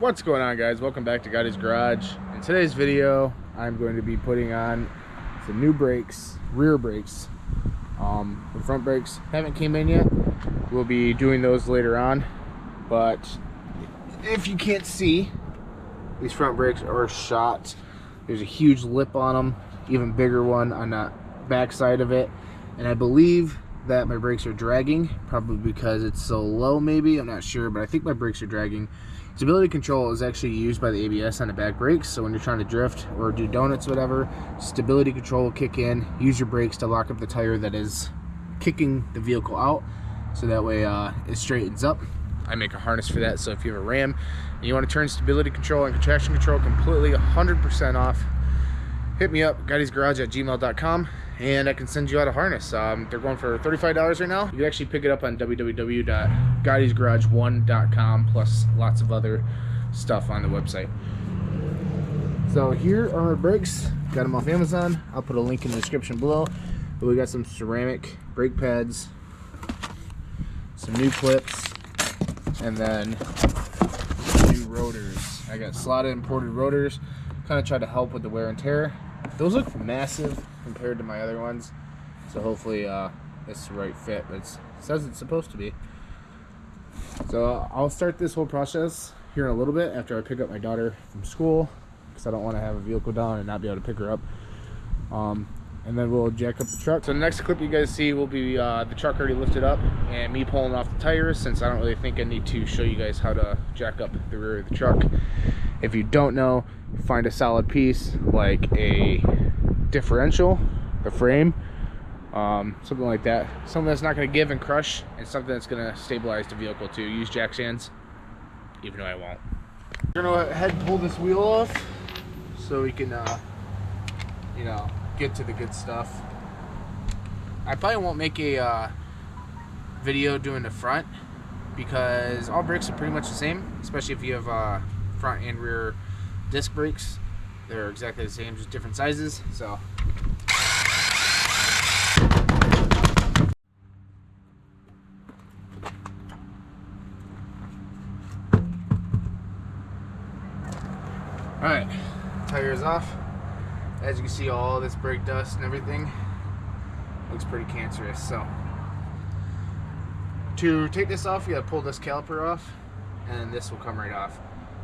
What's going on, guys? Welcome back to Gotti's Garage. In today's video, I'm going to be putting on some new brakes, rear brakes. The front brakes haven't came in yet. We'll be doing those later on, but if you can't see, these front brakes are shot. There's a huge lip on them, even bigger one on the back side of it, and I believe that my brakes are dragging, probably because it's so low. Maybe, I'm not sure, but I think my brakes are dragging. Stability control is actually used by the ABS on the back brakes, so when you're trying to drift or do donuts, whatever, stability control will kick in. Use your brakes to lock up the tire that is kicking the vehicle out, so that way it straightens up. I make a harness for that, so if you have a Ram and you want to turn stability control and traction control completely 100% off, hit me up, gottisgarage@gmail.com, and I can send you out a harness. They're going for $35 right now. You can actually pick it up on www.gottisgarage1.com, plus lots of other stuff on the website. So here are our brakes. Got them off Amazon. I'll put a link in the description below. But we got some ceramic brake pads, some new clips, and then new rotors. I got slotted imported rotors. Kind of try to help with the wear and tear. Those look massive compared to my other ones, so hopefully it's the right fit. But it says it's supposed to be. So I'll start this whole process here in a little bit after I pick up my daughter from school, because I don't want to have a vehicle down and not be able to pick her up. And then we'll jack up the truck. So the next clip you guys see will be the truck already lifted up and me pulling off the tires, since I don't really think I need to show you guys how to jack up the rear of the truck. If you don't know, find a solid piece like a differential, the frame, something like that. Something that's not going to give and crush, and something that's going to stabilize the vehicle too. Use jack stands, even though I won't. We're going to go ahead and pull this wheel off so we can, you know, get to the good stuff. I probably won't make a video doing the front, because all brakes are pretty much the same, especially if you have front and rear disc brakes. They're exactly the same, just different sizes. So alright, tires off. As you can see, all this brake dust and everything looks pretty cancerous. So to take this off, you gotta pull this caliper off, and this will come right off.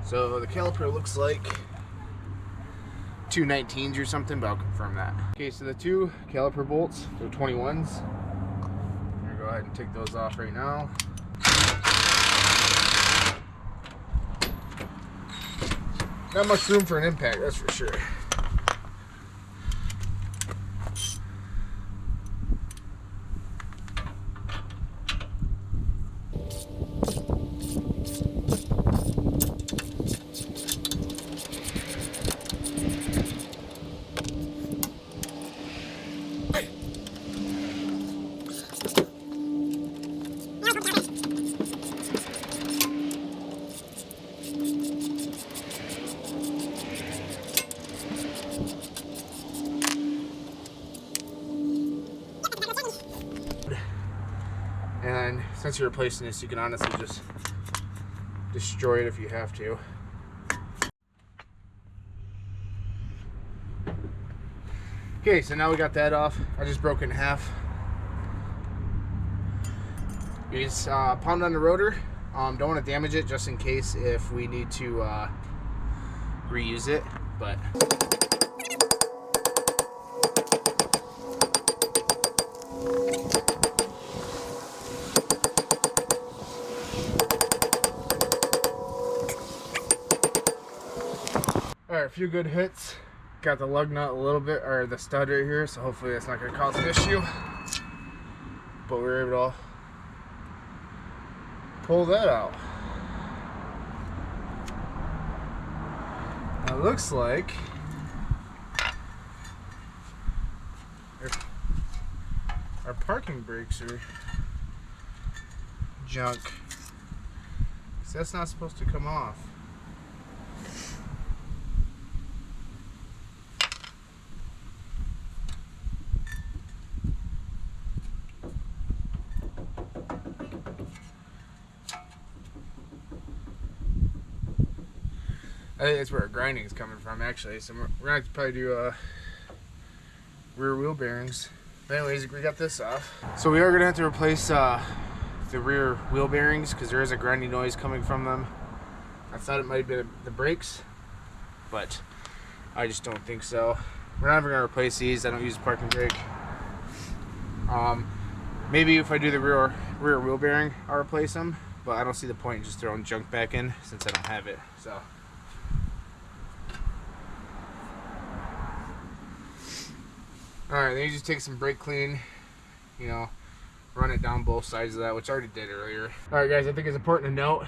So the caliper looks like 219s or something, but I'll confirm that. Okay, so the two caliper bolts, they're 21s. I'm gonna go ahead and take those off right now. Not much room for an impact, that's for sure. And since you're replacing this, you can honestly just destroy it if you have to. Okay, so now we got that off. I just broke it in half. You just pound on the rotor. Don't want to damage it, just in case if we need to reuse it. But alright, a few good hits. Got the lug nut a little bit, or the stud right here, so hopefully that's not going to cause an issue. But we were able to pull that out. Now it looks like our parking brakes are junk, so that's not supposed to come off. I think that's where our grinding is coming from, actually. So we're gonna have to probably do rear wheel bearings. But anyways, we got this off. So we are gonna have to replace the rear wheel bearings because there is a grinding noise coming from them. I thought it might have been the brakes, but I just don't think so. We're not even gonna replace these. I don't use parking brake. Maybe if I do the rear wheel bearing, I'll replace them. But I don't see the point in just throwing junk back in since I don't have it. So. Alright, then you just take some brake clean, you know, run it down both sides of that, which I already did earlier. Alright guys, I think it's important to note,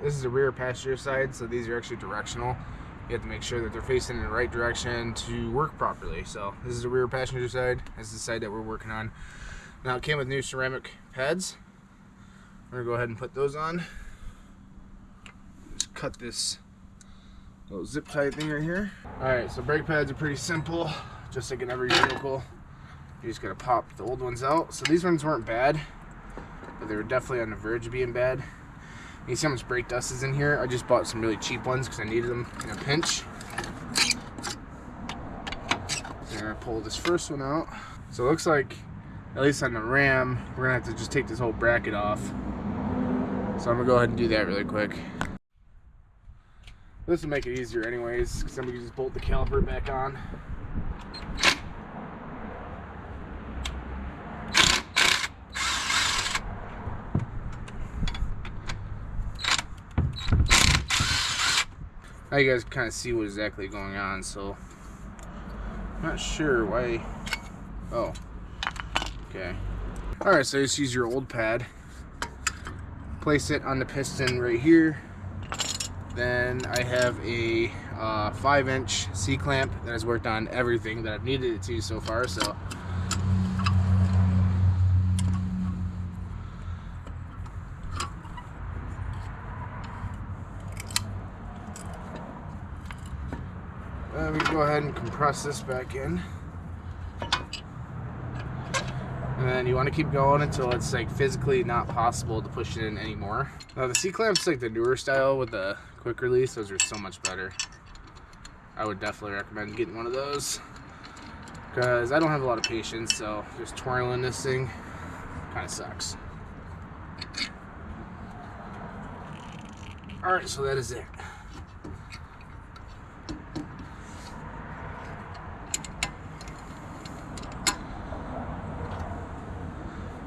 this is the rear passenger side, so these are actually directional. You have to make sure that they're facing in the right direction to work properly. So this is the rear passenger side, this is the side that we're working on. Now it came with new ceramic pads. We're gonna go ahead and put those on. Just cut this little zip tie thing right here. Alright, so brake pads are pretty simple. Just like in every vehicle, you just gotta pop the old ones out. So these ones weren't bad, but they were definitely on the verge of being bad. You see how much brake dust is in here? I just bought some really cheap ones because I needed them in a pinch. I'm gonna pull this first one out. So it looks like, at least on the Ram, we're gonna have to just take this whole bracket off. So I'm gonna go ahead and do that really quick. This will make it easier anyways, because then we can just bolt the caliper back on. Now you guys kind of see what exactly going on, so I'm not sure why. Oh, okay. Alright, so just use your old pad, place it on the piston right here. Then I have a 5-inch C-clamp that has worked on everything that I've needed it to so far, so we can go ahead and compress this back in. And then you want to keep going until it's like physically not possible to push it in anymore. Now the C-clamp's like the newer style with the quick release. Those are so much better. I would definitely recommend getting one of those because I don't have a lot of patience, so just twirling this thing kind of sucks. Alright, so that is it.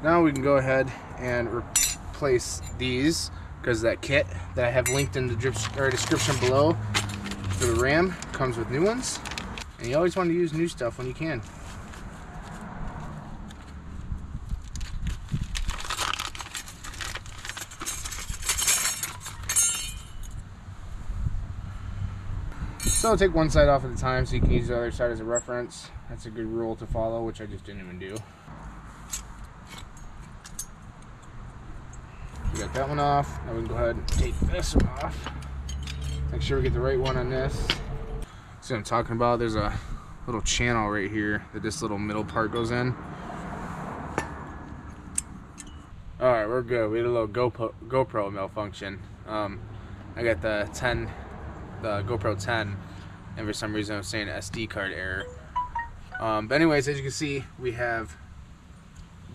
Now we can go ahead and replace these because that kit that I have linked in the description below for the Ram comes with new ones, and you always want to use new stuff when you can. So take one side off at a time so you can use the other side as a reference. That's a good rule to follow, which I just didn't even do. We got that one off. Now we can go ahead and take this one off. Make sure we get the right one on this. See what I'm talking about? There's a little channel right here that this little middle part goes in. Alright, we're good. We had a little GoPro malfunction. I got the GoPro 10, and for some reason I'm saying SD card error. But anyways, as you can see, we have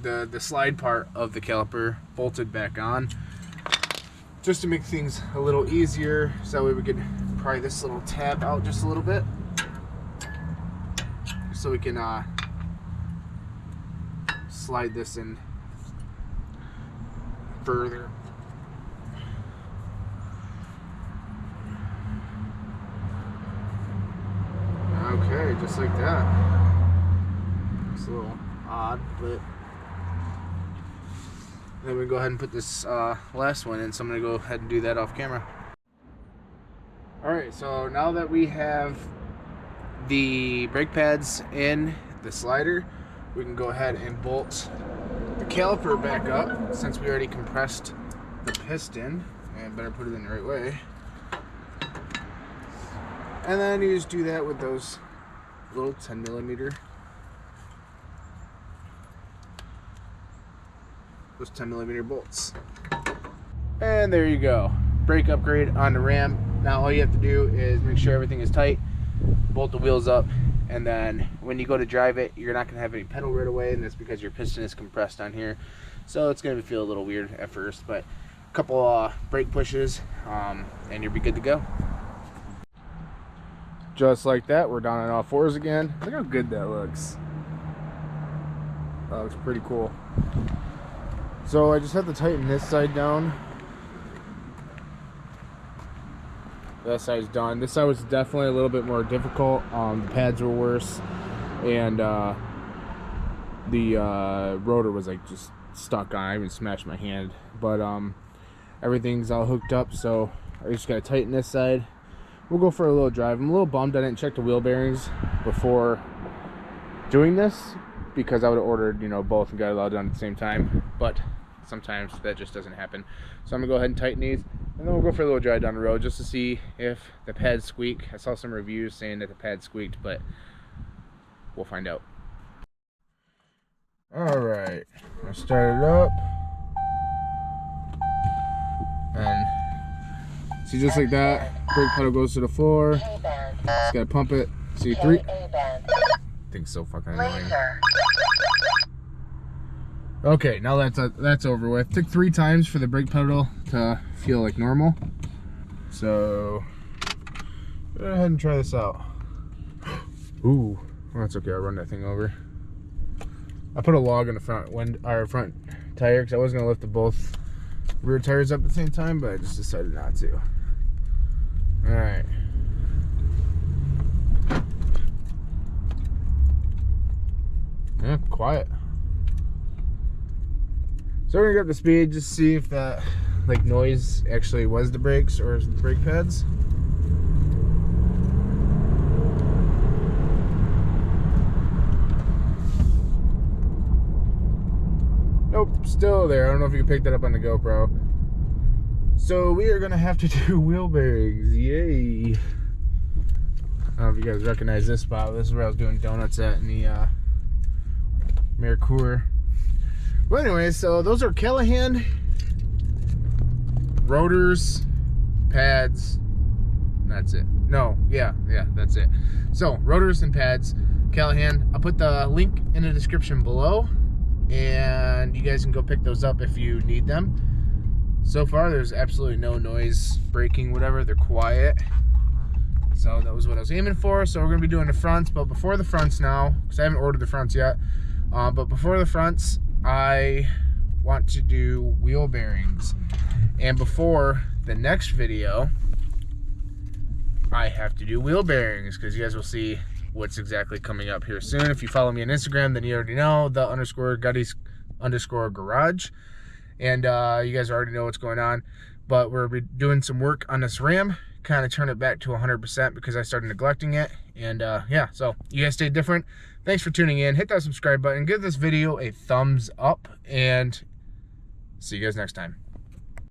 the slide part of the caliper bolted back on, just to make things a little easier, so that way we could pry this little tab out just a little bit, so we can slide this in further. Okay, just like that. It's a little odd, but then we go ahead and put this last one in, so I'm going to go ahead and do that off camera. Alright, so now that we have the brake pads in the slider, we can go ahead and bolt the caliper back up, since we already compressed the piston, and better put it in the right way. And then you just do that with those little 10mm bolts. And there you go. Brake upgrade on the Ram. Now all you have to do is make sure everything is tight, bolt the wheels up, and then when you go to drive it, you're not going to have any pedal right away, and that's because your piston is compressed on here. So it's going to feel a little weird at first, but a couple brake pushes, and you'll be good to go. Just like that, we're down on all fours again. Look how good that looks. That looks pretty cool. So I just have to tighten this side down. That side's done. This side was definitely a little bit more difficult. The pads were worse, and the rotor was like just stuck on. I even smashed my hand, but everything's all hooked up, so I just gotta tighten this side. We'll go for a little drive. I'm a little bummed I didn't check the wheel bearings before doing this, because I would have ordered, you know, both and got it all done at the same time, but sometimes that just doesn't happen. So I'm gonna go ahead and tighten these, and then we'll go for a little drive down the road just to see if the pads squeak. I saw some reviews saying that the pads squeaked, but we'll find out. All right, I start it up, and see, just like that, brake pedal goes to the floor. Just gotta pump it. See, three. Thing's so fucking annoying. Okay, now that's over with. Took 3 times for the brake pedal to feel like normal. So go ahead and try this out. Ooh, well, that's okay. I'll run that thing over. I put a log in the front front tire because I was gonna lift the both rear tires up at the same time, but I just decided not to. All right. Yeah, quiet. So we're gonna get up the speed, just see if that like noise actually was the brakes or the brake pads. Nope, still there. I don't know if you can pick that up on the GoPro. So we are gonna have to do wheel bearings. Yay! I don't know if you guys recognize this spot. This is where I was doing donuts at in the Mercure. Well, anyway, so those are Callahan rotors, pads. That's it. No, yeah, that's it. So rotors and pads, Callahan. I'll put the link in the description below, and you guys can go pick those up if you need them. So far, there's absolutely no noise, braking, whatever. They're quiet. So that was what I was aiming for. So we're gonna be doing the fronts, but before the fronts now, because I haven't ordered the fronts yet. But before the fronts, I want to do wheel bearings. And before the next video, I have to do wheel bearings, because you guys will see what's exactly coming up here soon. If you follow me on Instagram, then you already know, the _Gutties_garage. And you guys already know what's going on. But we're doing some work on this Ram, kind of turn it back to 100% because I started neglecting it. And yeah, so you guys stay different. Thanks for tuning in. Hit that subscribe button, give this video a thumbs up, and see you guys next time.